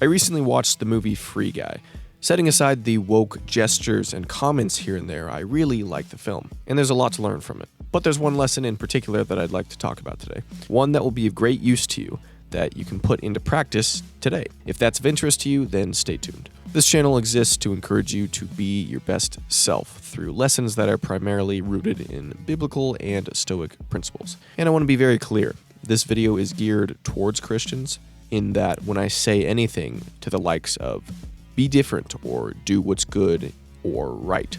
I recently watched the movie Free Guy. Setting aside the woke gestures and comments here and there, I really like the film, and there's a lot to learn from it. But there's one lesson in particular that I'd like to talk about today. One that will be of great use to you, that you can put into practice today. If that's of interest to you, then stay tuned. This channel exists to encourage you to be your best self through lessons that are primarily rooted in biblical and Stoic principles. And I want to be very clear, this video is geared towards Christians in that when I say anything to the likes of be different or do what's good or right,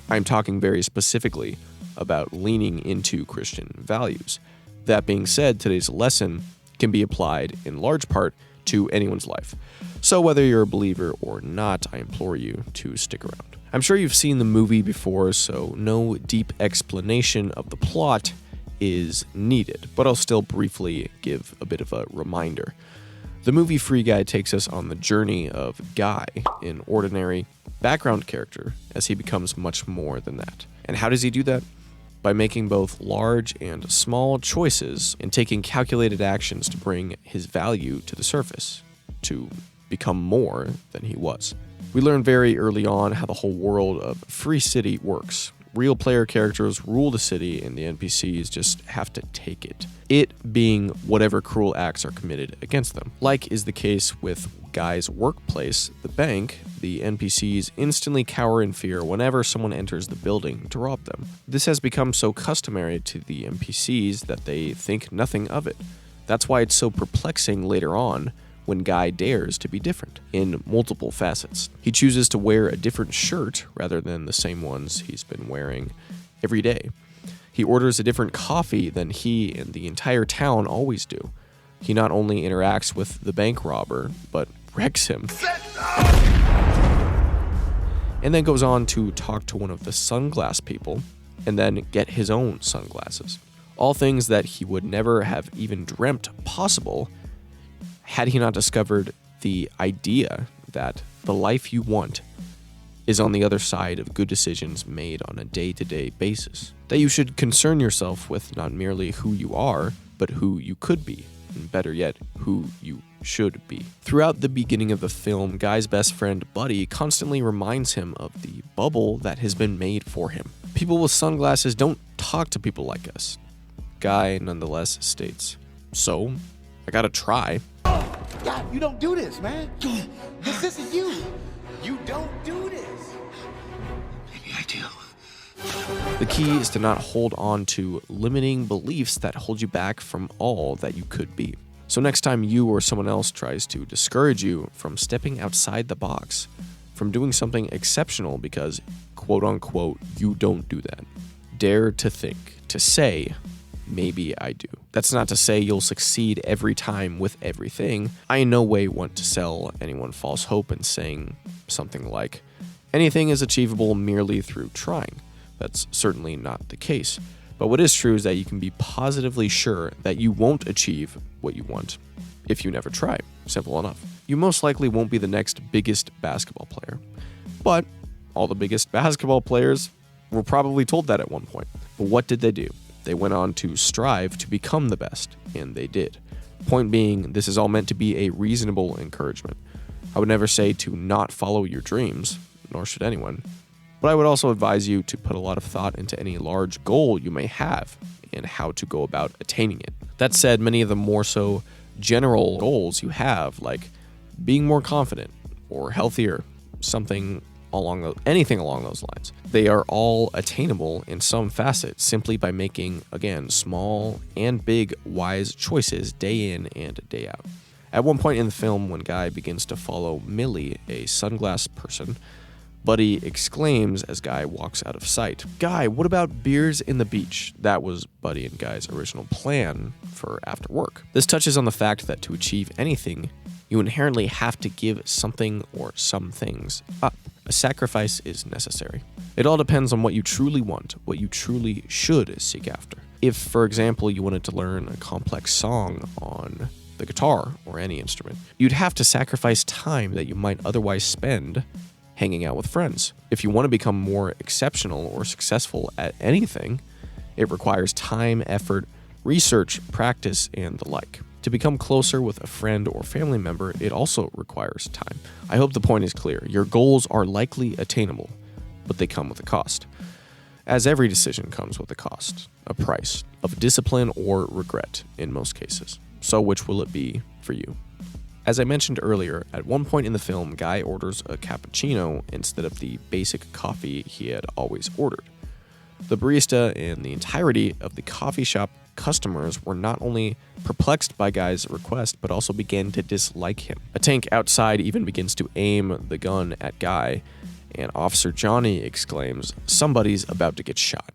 I'm talking very specifically about leaning into Christian values. That being said, today's lesson can be applied in large part to anyone's life. So whether you're a believer or not, I implore you to stick around. I'm sure you've seen the movie before, so no deep explanation of the plot is needed, but I'll still briefly give a bit of a reminder. The movie Free Guy takes us on the journey of Guy, an ordinary background character, as he becomes much more than that. And how does he do that? By making both large and small choices and taking calculated actions to bring his value to the surface, to become more than he was. We learn very early on how the whole world of Free City works. Real player characters rule the city and the NPCs just have to take it. It being whatever cruel acts are committed against them. Like is the case with Guy's workplace, the bank, the NPCs instantly cower in fear whenever someone enters the building to rob them. This has become so customary to the NPCs that they think nothing of it. That's why it's so perplexing later on when Guy dares to be different in multiple facets. He chooses to wear a different shirt rather than the same ones he's been wearing every day. He orders a different coffee than he and the entire town always do. He not only interacts with the bank robber, but wrecks him. And then goes on to talk to one of the sunglass people and then get his own sunglasses. All things that he would never have even dreamt possible had he not discovered the idea that the life you want is on the other side of good decisions made on a day-to-day basis. That you should concern yourself with not merely who you are, but who you could be, and better yet, who you should be. Throughout the beginning of the film, Guy's best friend, Buddy, constantly reminds him of the bubble that has been made for him. People with sunglasses don't talk to people like us. Guy nonetheless states, "So, I gotta try." God, you don't do this, man. This isn't you. You don't do this. Maybe I do. The key is to not hold on to limiting beliefs that hold you back from all that you could be. So next time you or someone else tries to discourage you from stepping outside the box, from doing something exceptional because, quote unquote, you don't do that, dare to think, to say, maybe I do. That's not to say you'll succeed every time with everything. I in no way want to sell anyone false hope in saying something like, anything is achievable merely through trying. That's certainly not the case. But what is true is that you can be positively sure that you won't achieve what you want if you never try. Simple enough. You most likely won't be the next biggest basketball player. But all the biggest basketball players were probably told that at one point. But what did they do? They went on to strive to become the best, and they did. Point being, this is all meant to be a reasonable encouragement. I would never say to not follow your dreams, nor should anyone, but I would also advise you to put a lot of thought into any large goal you may have and how to go about attaining it. That said, many of the more so general goals you have, like being more confident or healthier, anything along those lines. They are all attainable in some facet simply by making, again, small and big wise choices day in and day out. At one point in the film, when Guy begins to follow Millie, a sunglass person, Buddy exclaims as Guy walks out of sight, "Guy, what about beers in the beach?" That was Buddy and Guy's original plan for after work. This touches on the fact that to achieve anything, you inherently have to give something or some things up. A sacrifice is necessary. It all depends on what you truly want, what you truly should seek after. If, for example, you wanted to learn a complex song on the guitar or any instrument, you'd have to sacrifice time that you might otherwise spend hanging out with friends. If you want to become more exceptional or successful at anything, it requires time, effort, research, practice, and the like. To become closer with a friend or family member, it also requires time. I hope the point is clear. Your goals are likely attainable, but they come with a cost. As every decision comes with a cost, a price of discipline or regret in most cases. So which will it be for you? As I mentioned earlier, at one point in the film, Guy orders a cappuccino instead of the basic coffee he had always ordered. The barista and the entirety of the coffee shop customers were not only perplexed by Guy's request, but also began to dislike him. A tank outside even begins to aim the gun at Guy, and Officer Johnny exclaims, "Somebody's about to get shot."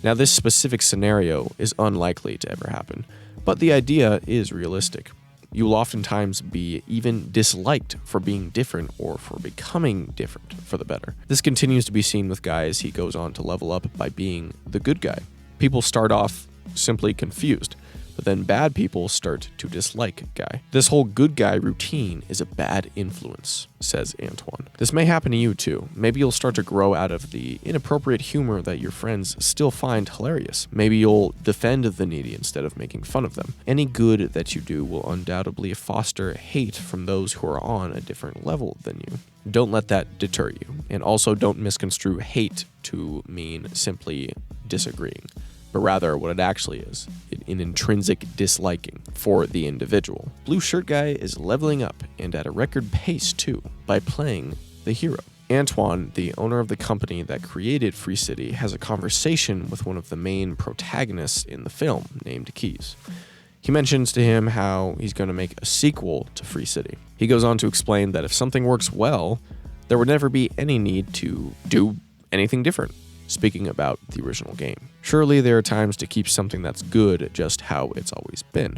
Now, this specific scenario is unlikely to ever happen, but the idea is realistic. You will oftentimes be even disliked for being different or for becoming different for the better. This continues to be seen with Guy as he goes on to level up by being the good guy. People start off simply confused, but then bad people start to dislike Guy. This whole good guy routine is a bad influence, says Antoine. This may happen to you too. Maybe you'll start to grow out of the inappropriate humor that your friends still find hilarious. Maybe you'll defend the needy instead of making fun of them. Any good that you do will undoubtedly foster hate from those who are on a different level than you. Don't let that deter you. And also don't misconstrue hate to mean simply disagreeing, but rather what it actually is, an intrinsic disliking for the individual. Blue Shirt Guy is leveling up, and at a record pace too, by playing the hero. Antoine, the owner of the company that created Free City, has a conversation with one of the main protagonists in the film, named Keys. He mentions to him how he's going to make a sequel to Free City. He goes on to explain that if something works well, there would never be any need to do anything different. Speaking about the original game. Surely there are times to keep something that's good just how it's always been.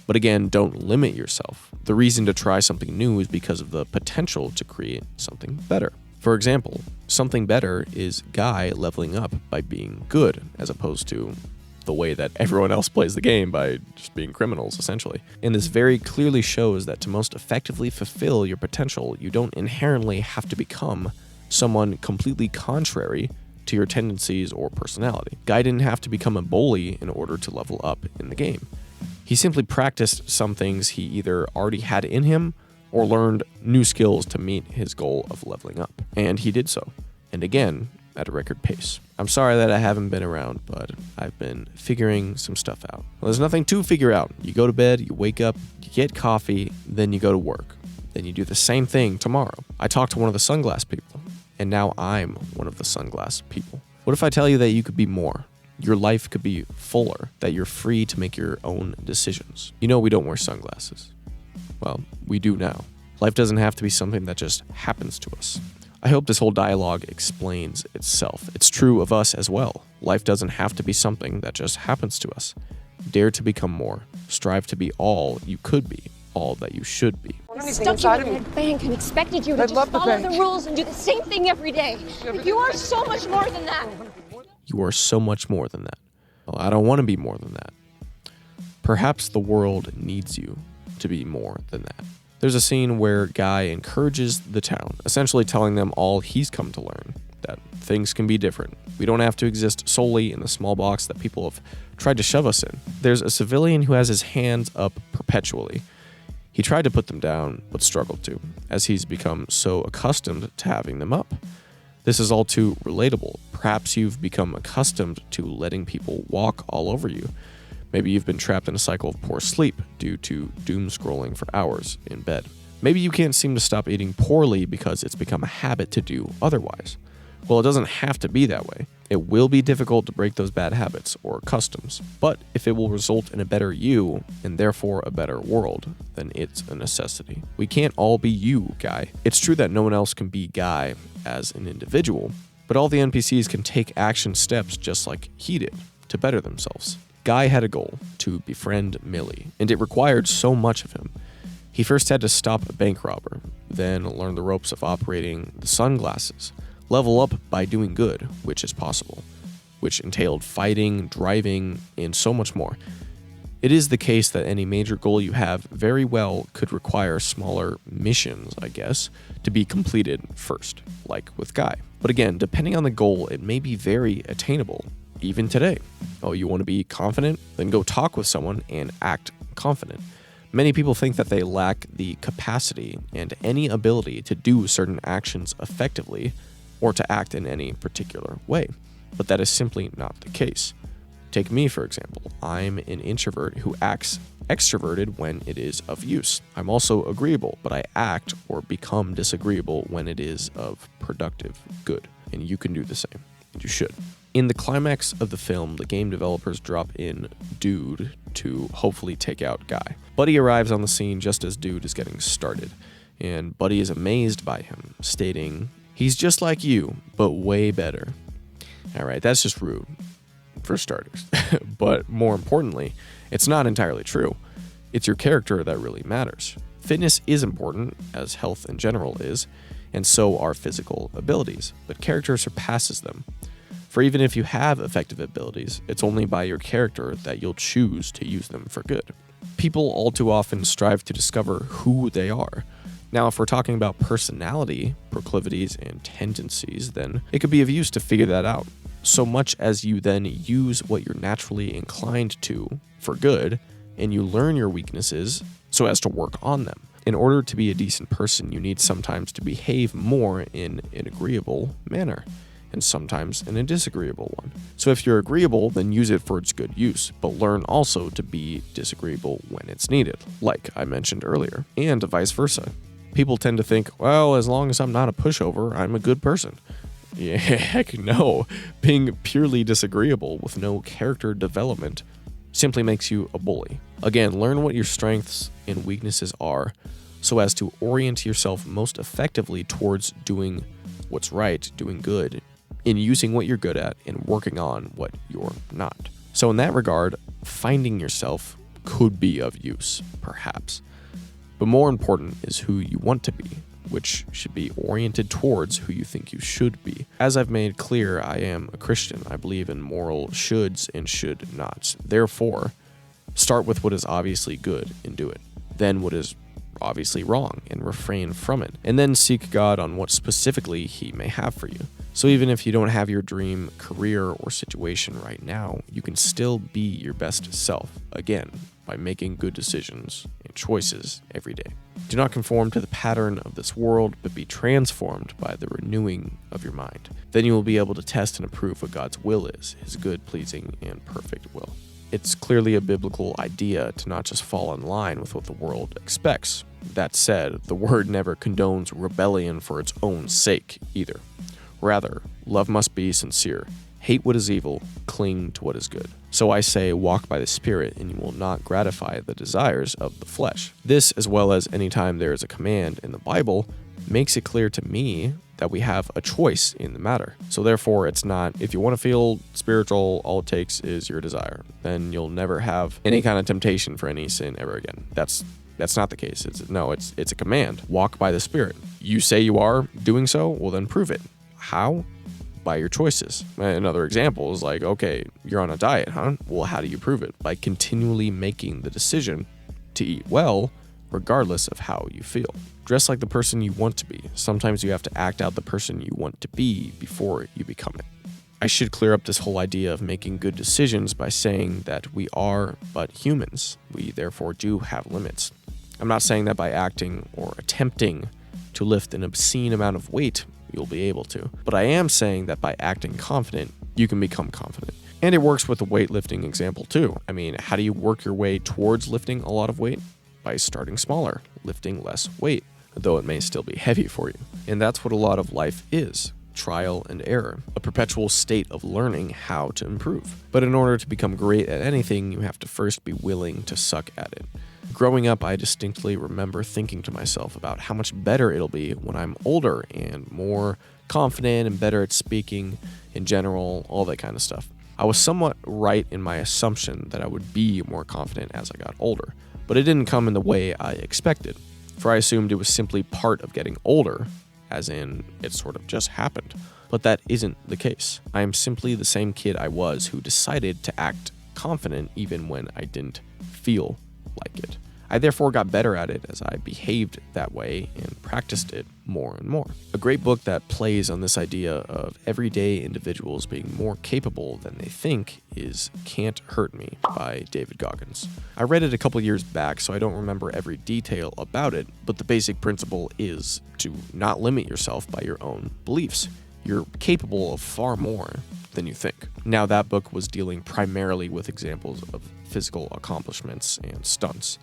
But again, don't limit yourself. The reason to try something new is because of the potential to create something better. For example, something better is Guy leveling up by being good, as opposed to the way that everyone else plays the game by just being criminals, essentially. And this very clearly shows that to most effectively fulfill your potential, you don't inherently have to become someone completely contrary to your tendencies or personality. Guy didn't have to become a bully in order to level up in the game. He simply practiced some things he either already had in him or learned new skills to meet his goal of leveling up. And he did so. And again, at a record pace. I'm sorry that I haven't been around, but I've been figuring some stuff out. Well, there's nothing to figure out. You go to bed, you wake up, you get coffee, then you go to work. Then you do the same thing tomorrow. I talked to one of the sunglass people, and now I'm one of the sunglass people. What if I tell you that you could be more? Your life could be fuller, that you're free to make your own decisions. You know we don't wear sunglasses. Well, we do now. Life doesn't have to be something that just happens to us. I hope this whole dialogue explains itself. It's true of us as well. Life doesn't have to be something that just happens to us. Dare to become more. Strive to be all you could be, all that you should be. Stuck you in that bank and expected you to just follow the rules and do the same thing every day. But you are so much more than that. You are so much more than that. Well, I don't want to be more than that. Perhaps the world needs you to be more than that. There's a scene where Guy encourages the town, essentially telling them all he's come to learn, that things can be different. We don't have to exist solely in the small box that people have tried to shove us in. There's a civilian who has his hands up perpetually. He tried to put them down, but struggled to, as he's become so accustomed to having them up. This is all too relatable. Perhaps you've become accustomed to letting people walk all over you. Maybe you've been trapped in a cycle of poor sleep due to doom scrolling for hours in bed. Maybe you can't seem to stop eating poorly because it's become a habit to do otherwise. Well, it doesn't have to be that way. It will be difficult to break those bad habits or customs, but if it will result in a better you, and therefore a better world, then it's a necessity. We can't all be you, Guy. It's true that no one else can be Guy as an individual, but all the NPCs can take action steps just like he did to better themselves. Guy had a goal, to befriend Millie, and it required so much of him. He first had to stop a bank robber, then learn the ropes of operating the sunglasses, level up by doing good, which is possible, which entailed fighting, driving, and so much more. It is the case that any major goal you have very well could require smaller missions, I guess, to be completed first, like with Guy. But again, depending on the goal, it may be very attainable, even today. Oh, you want to be confident? Then go talk with someone and act confident. Many people think that they lack the capacity and any ability to do certain actions effectively or to act in any particular way, but that is simply not the case. Take me, for example. I'm an introvert who acts extroverted when it is of use. I'm also agreeable, but I act or become disagreeable when it is of productive good. And you can do the same. And you should. In the climax of the film, the game developers drop in Dude to hopefully take out Guy. Buddy arrives on the scene just as Dude is getting started, and Buddy is amazed by him, stating, "He's just like you, but way better." Alright, that's just rude, for starters. But more importantly, it's not entirely true. It's your character that really matters. Fitness is important, as health in general is, and so are physical abilities, but character surpasses them. For even if you have effective abilities, it's only by your character that you'll choose to use them for good. People all too often strive to discover who they are. Now, if we're talking about personality, proclivities, and tendencies, then it could be of use to figure that out. So much as you then use what you're naturally inclined to for good, and you learn your weaknesses so as to work on them. In order to be a decent person, you need sometimes to behave more in an agreeable manner, and sometimes in a disagreeable one. So if you're agreeable, then use it for its good use, but learn also to be disagreeable when it's needed, like I mentioned earlier, and vice versa. People tend to think, well, as long as I'm not a pushover, I'm a good person. Yeah, heck no. Being purely disagreeable with no character development simply makes you a bully. Again, learn what your strengths and weaknesses are so as to orient yourself most effectively towards doing what's right, doing good, in using what you're good at and working on what you're not. So in that regard, finding yourself could be of use, perhaps. But more important is who you want to be, which should be oriented towards who you think you should be. As I've made clear, I am a Christian. I believe in moral shoulds and should nots. Therefore, start with what is obviously good and do it. Then what is obviously wrong and refrain from it. And then seek God on what specifically He may have for you. So even if you don't have your dream career or situation right now, you can still be your best self, again, by making good decisions and choices every day. Do not conform to the pattern of this world, but be transformed by the renewing of your mind. Then you will be able to test and approve what God's will is, His good, pleasing, and perfect will. It's clearly a biblical idea to not just fall in line with what the world expects. That said, the word never condones rebellion for its own sake either. Rather, love must be sincere. Hate what is evil, cling to what is good. So I say, walk by the Spirit, and you will not gratify the desires of the flesh. This, as well as any time there is a command in the Bible, makes it clear to me that we have a choice in the matter. So therefore, it's not, if you want to feel spiritual, all it takes is your desire. Then you'll never have any kind of temptation for any sin ever again. That's not the case. It's a command. Walk by the Spirit. You say you are doing so, well then prove it. How? By your choices. Another example is like, okay, you're on a diet, huh? Well, how do you prove it? By continually making the decision to eat well, regardless of how you feel. Dress like the person you want to be. Sometimes you have to act out the person you want to be before you become it. I should clear up this whole idea of making good decisions by saying that we are but humans. We therefore do have limits. I'm not saying that by acting or attempting to lift an obscene amount of weight, you'll be able to. But I am saying that by acting confident, you can become confident. And it works with the weightlifting example too. I mean, how do you work your way towards lifting a lot of weight? By starting smaller, lifting less weight, though it may still be heavy for you. And that's what a lot of life is. Trial and error, a perpetual state of learning how to improve. But in order to become great at anything, you have to first be willing to suck at it. Growing up, I distinctly remember thinking to myself about how much better it'll be when I'm older and more confident and better at speaking in general, all that kind of stuff. I was somewhat right in my assumption that I would be more confident as I got older, but it didn't come in the way I expected, for I assumed it was simply part of getting older, as in it sort of just happened. But that isn't the case. I am simply the same kid I was who decided to act confident even when I didn't feel like it. I therefore got better at it as I behaved that way and practiced it more and more. A great book that plays on this idea of everyday individuals being more capable than they think is Can't Hurt Me by David Goggins. I read it a couple years back, so I don't remember every detail about it, but the basic principle is to not limit yourself by your own beliefs. You're capable of far more than you think. Now, that book was dealing primarily with examples of physical accomplishments and stunts,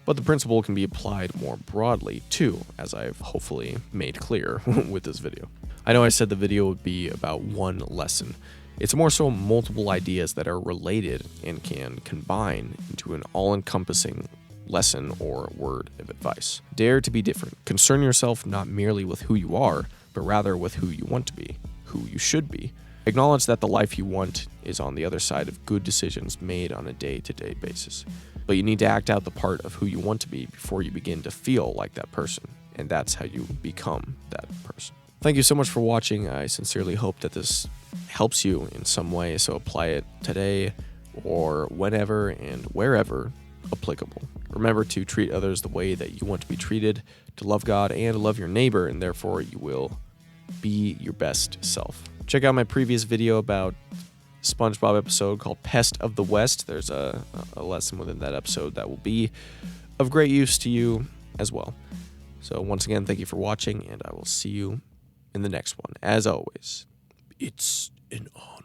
but the principle can be applied more broadly too, as I've hopefully made clear with this video. I know I said the video would be about one lesson. It's more so multiple ideas that are related and can combine into an all-encompassing lesson or word of advice. Dare to be different. Concern yourself not merely with who you are, but rather with who you want to be, who you should be. Acknowledge that the life you want is on the other side of good decisions made on a day-to-day basis. But you need to act out the part of who you want to be before you begin to feel like that person, and that's how you become that person. Thank you so much for watching. I sincerely hope that this helps you in some way, so apply it today or whenever and wherever applicable. Remember to treat others the way that you want to be treated, to love God and love your neighbor, and therefore you will be your best self. Check out my previous video about SpongeBob episode called Pest of the West. There's a lesson within that episode that will be of great use to you as well. So once again, thank you for watching, and I will see you in the next one. As always, it's an honor.